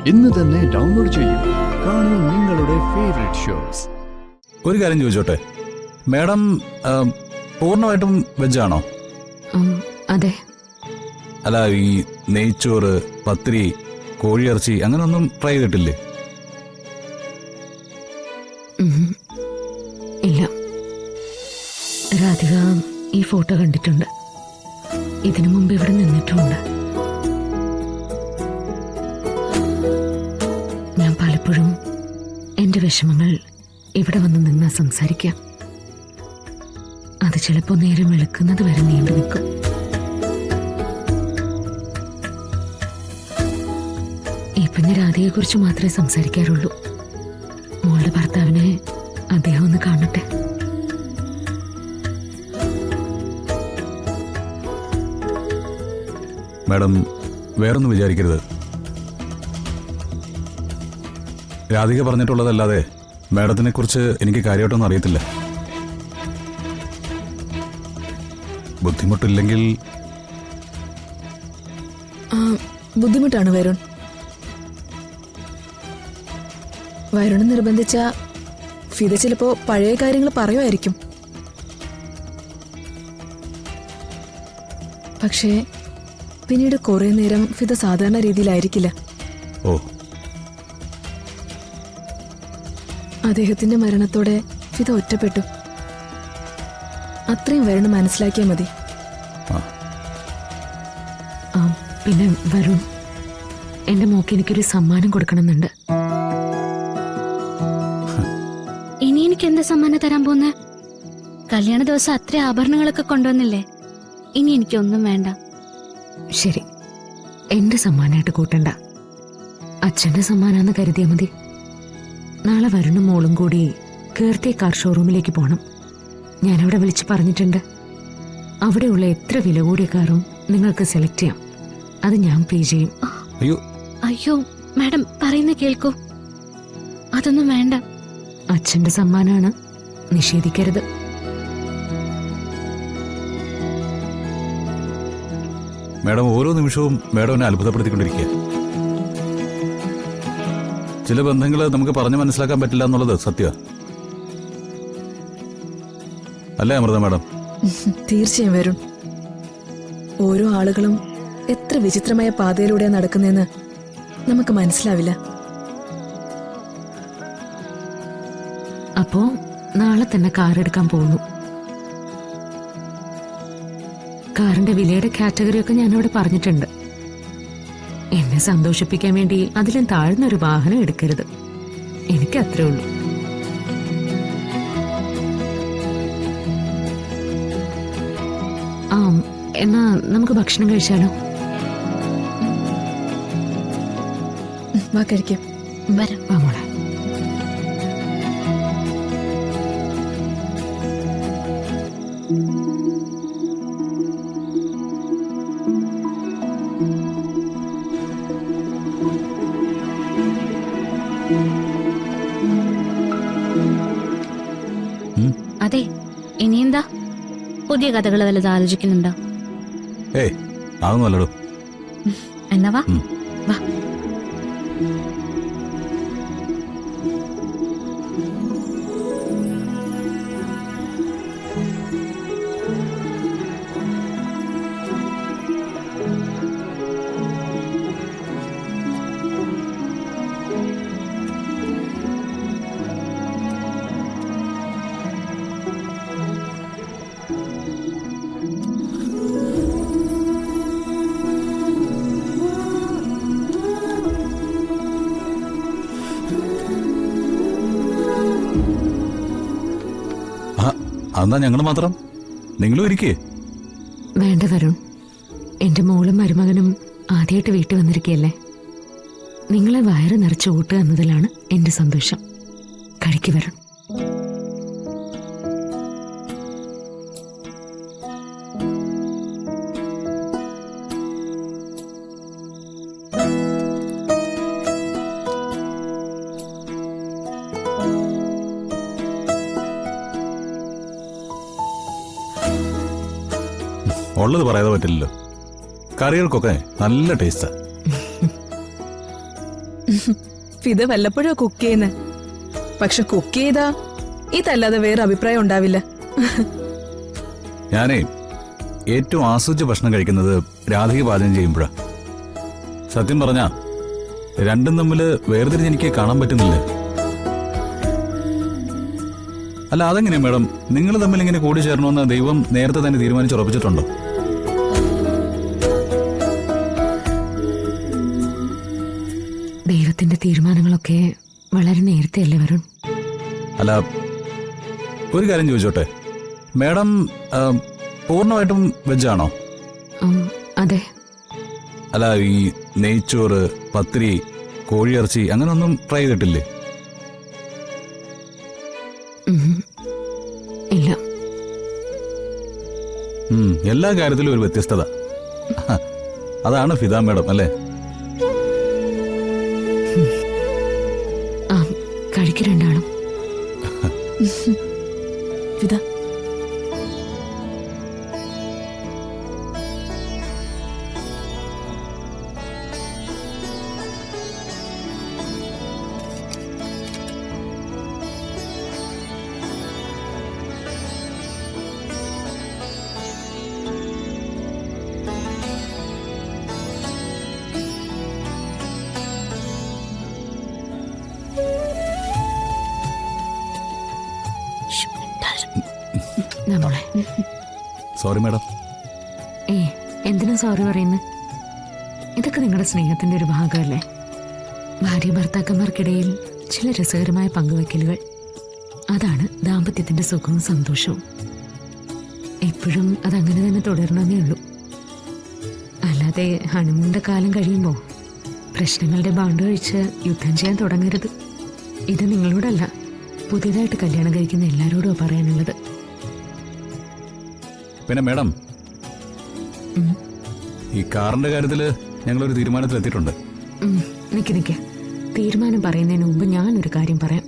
ഇന്ന് തന്നെ ഡൗൺലോഡ് ചെയ്യൂ. കാണൂ നിങ്ങളുടെ ഫേവറേറ്റ് ഷോസ്. ഒരു കാര്യം ചോദിച്ചോട്ടെ, മാഡം പൂർണ്ണമായിട്ടും വെജാണോ? അതെ. അല്ല, ഈ നെയ്ച്ചോറ്, പത്തിരി, കോഴിയിറച്ചി അങ്ങനെയൊന്നും ട്രൈ ചെയ്തിട്ടില്ലേ? ഇല്ല. രാധിക ഈ ഫോട്ടോ കണ്ടിട്ടുണ്ട്. ഇതിനു മുമ്പ് ഇവിടെ നിന്നിട്ടുമുണ്ട്. ഞാൻ പലപ്പോഴും എന്റെ വിഷമങ്ങൾ ഇവിടെ വന്ന് നിന്നാ സംസാരിക്കാം. അത് ചിലപ്പോ നേരം വെളുക്കുന്നത് വരെ നീണ്ടു നിൽക്കും. ഇപ്പൊ ഞാൻ രാധികയെ കുറിച്ച് മാത്രമേ സംസാരിക്കാറുള്ളൂ. മോളുടെ ഭർത്താവിനെ അദ്ദേഹം ഒന്ന് കാണട്ടെ. മാഡം വേറൊന്നും വിചാരിക്കരുത്. രാധിക പറഞ്ഞിട്ടുള്ളതല്ലാതെ മാഡത്തിനെ കുറിച്ച് എനിക്ക് കാര്യമായിട്ടൊന്നും അറിയത്തില്ല. ബുദ്ധിമുട്ടില്ലെങ്കിൽ. ബുദ്ധിമുട്ടാണ് വരുൺ. വരുണ് നിർബന്ധിച്ച ഫിദ ചിലപ്പോ പഴയ കാര്യങ്ങൾ പറയുമായിരിക്കും. പക്ഷേ പിന്നീട് കുറെ നേരം ഫിദ സാധാരണ രീതിയിലായിരിക്കില്ല. ഓ, അദ്ദേഹത്തിന്റെ മരണത്തോടെ ഫിദ ഒറ്റപ്പെട്ടു. അത്രയും വരുണ് മനസ്സിലാക്കിയാൽ മതി. പിന്നെ വരുൺ, എന്റെ മോക്ക് എനിക്കൊരു സമ്മാനം കൊടുക്കണമെന്നുണ്ട്. ഇനി എനിക്ക് എന്താ സമ്മാനം തരാൻ പോന്നെ? കല്യാണ ദിവസം അത്ര ആഭരണങ്ങളൊക്കെ കൊണ്ടുവന്നില്ലേ? ഇനി എനിക്കൊന്നും വേണ്ട. ശരി, എന്റെ സമ്മാനമായിട്ട് കൂട്ടണ്ട. അച്ഛന്റെ സമ്മാനാന്ന് കരുതിയാ മതി. നാളെ വരുണും മോളും കൂടി കീർത്തി കാർ ഷോറൂമിലേക്ക് പോണം. ഞാനവിടെ വിളിച്ച് പറഞ്ഞിട്ടുണ്ട്. അവിടെയുള്ള എത്ര വില കൂടിയ കാറും നിങ്ങൾക്ക് സെലക്ട് ചെയ്യാം. അത് ഞാൻ പേ ചെയ്യും. അയ്യോ മാഡം, പറയുന്ന കേൾക്കൂ. അതൊന്നും വേണ്ട. അച്ഛന്റെ സമ്മാനാണ്, നിഷേധിക്കരുത്. മാഡം ഓരോ നിമിഷവും മാഡം എന്നെ അത്ഭുതപ്പെടുത്തിക്കൊണ്ടിരിക്കുക. ചില ബന്ധങ്ങൾ നമുക്ക് പറഞ്ഞു മനസ്സിലാക്കാൻ പറ്റില്ല എന്നുള്ളത് സത്യമാണ്. അല്ലേ അമൃത മാഡം? തീർച്ചയായും വരുൺ. ഓരോ ആളുകളും എത്ര വിചിത്രമായ പാതയിലൂടെയാണ് നടക്കുന്നതെന്ന് നമുക്ക് മനസ്സിലാവില്ല. അപ്പോ നാളെ തന്നെ കാർ എടുക്കാൻ പോകുന്നു. കാറിന്റെ വിലയുടെ കാറ്റഗറിയൊക്കെ ഞാനവിടെ പറഞ്ഞിട്ടുണ്ട്. എന്നെ സന്തോഷിപ്പിക്കാൻ വേണ്ടി അതിലും താഴ്ന്നൊരു വാഹനം എടുക്കരുത്. എനിക്ക് അത്രേ ഉള്ളൂ. എന്നാ നമുക്ക് ഭക്ഷണം കഴിച്ചാലോ? വാ, കഴിക്കാം. വരാം. വാ മോളെ. അതെ, ഇനിയെന്താ? പുതിയ കഥകൾ വല്ലത് ആലോചിക്കുന്നുണ്ടോ? ഏയ്, അതൊന്നും അല്ലടോ. എന്നാ വാ വാ. അതെന്താ ഞങ്ങൾ മാത്രം? നിങ്ങളും ഇരിക്കേ. വേണ്ട വരുൺ, എന്റെ മോളും മരുമകനും ആദ്യമായിട്ട് വീട്ടിൽ വന്നിരിക്കുകയല്ലേ. നിങ്ങളെ വയറ് നിറച്ച് ഊട്ടുക എന്നതിലാണ് എന്റെ സന്തോഷം. കഴിക്ക് വരുൺ. ഉള്ളത് പറയാതെ പറ്റില്ലല്ലോ. കറികൾക്കൊക്കെ നല്ല ടേസ്റ്റാ. ഫിദ വല്ലപ്പോഴോ കുക്ക് ചെയ്യുന്ന. പക്ഷെ കുക്ക് ചെയ്താ ഇതല്ലാതെ വേറെ അഭിപ്രായം ഉണ്ടാവില്ല. ഞാനേ ഏറ്റവും ആസ്വദിച്ച് ഭക്ഷണം കഴിക്കുന്നത് രാധിക പാചകം ചെയ്യുമ്പോഴാ. സത്യം പറഞ്ഞാ രണ്ടും തമ്മിൽ വേർതിരിഞ്ഞ് എനിക്ക് കാണാൻ പറ്റുന്നില്ല. അല്ല അതെങ്ങനെയാ മാഡം, നിങ്ങൾ തമ്മിൽ ഇങ്ങനെ കൂടി ചേരണമെന്ന് ദൈവം നേരത്തെ തന്നെ തീരുമാനിച്ചുറപ്പിച്ചിട്ടുണ്ടോ? ദൈവത്തിന്റെ തീരുമാനങ്ങളൊക്കെ വളരെ നേരത്തെയല്ലേ വരുൺ? അല്ല ഒരു കാര്യം ചോദിച്ചോട്ടെ, മാഡം പൂർണ്ണമായിട്ടും വെജാണോ? അതെ. അല്ല ഈ നെയ്ച്ചോറ്, പത്തിരി, കോഴിയിറച്ചി അങ്ങനെയൊന്നും ട്രൈ ചെയ്തിട്ടില്ലേ? ഇല്ല. എല്ലാ കാര്യത്തിലും ഒരു വ്യത്യസ്തത. അതാണ് ഫിദ മാഡം അല്ലേ? കഴിക്ക് രണ്ടാളും. ഫിദ നമ്മളെ സോറി മാഡം. എന്തിനാ സോറി പറയുന്നത്? ഇതൊക്കെ നിങ്ങളുടെ സ്നേഹത്തിന്റെ ഒരു ഭാഗമല്ലേ? ഭാര്യ ഭർത്താക്കന്മാർക്കിടയിൽ ചില രസകരമായ പങ്കുവെക്കലുകൾ, അതാണ് ദാമ്പത്യത്തിന്റെ സുഖവും സന്തോഷവും. എപ്പോഴും അതങ്ങനെ തന്നെ തുടരണമെന്നേ ഉള്ളൂ. അല്ലാതെ ഹണിമൂണിന്റെ കാലം കഴിയുമ്പോൾ പ്രശ്നങ്ങളുടെ ബാണ്ട് കഴിച്ച് യുദ്ധം ചെയ്യാൻ തുടങ്ങരുത്. ഇത് നിങ്ങളോടല്ല, പുതിയതായിട്ട് കല്യാണം കഴിക്കുന്ന എല്ലാവരോടും പറയാനുള്ളത്. പിന്നെ മാഡം, ഈ കാറിന്റെ കാര്യത്തില് ഞങ്ങളൊരു തീരുമാനത്തിലെത്തിയിട്ടുണ്ട്. നിക്ക് തീരുമാനം പറയുന്നതിന് മുമ്പ് ഞാനൊരു കാര്യം പറയാം.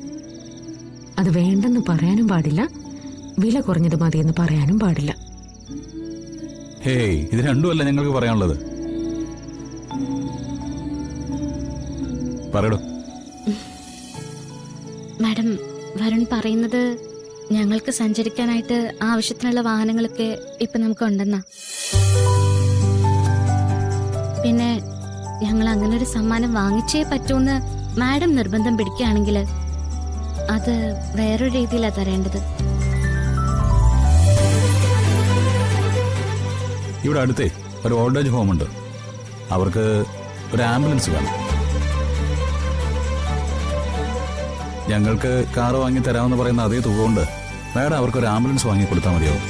അത് വേണ്ടെന്ന് പറയാനും പാടില്ല, വില കുറഞ്ഞത് മതിയെന്ന് പറയാനും പാടില്ല. ഹേയ്, ഇത് രണ്ടുമല്ല ഞങ്ങൾക്ക് പറയാനുള്ളത്. പറയടോ. മാഡം, വരുൺ പറയുന്നത് ഞങ്ങൾക്ക് സഞ്ചരിക്കാനായിട്ട് ആവശ്യത്തിനുള്ള വാഹനങ്ങളൊക്കെ ഇപ്പൊ നമുക്ക് ഉണ്ടെന്നാ. പിന്നെ ഞങ്ങൾ അങ്ങനെ ഒരു സമ്മാനം വാങ്ങിച്ചേ പറ്റൂന്ന് മാഡം നിർബന്ധം പിടിക്കുകയാണെങ്കിൽ അത് വേറൊരു രീതിയിലാണ് തരേണ്ടത്. ഇവിടെ അടുത്തേ ഒരു ഓൾഡ് ഏജ് ഹോം ഉണ്ട്. അവർക്ക് ഒരു ആംബുലൻസ് വേണം. ഞങ്ങൾക്ക് കാറ് വാങ്ങി തരാമെന്ന് പറയുന്ന അതേ തുക കൊണ്ട് മാഡം അവർക്കൊരു ആംബുലൻസ് വാങ്ങി കൊടുത്താൽ മതിയാവും.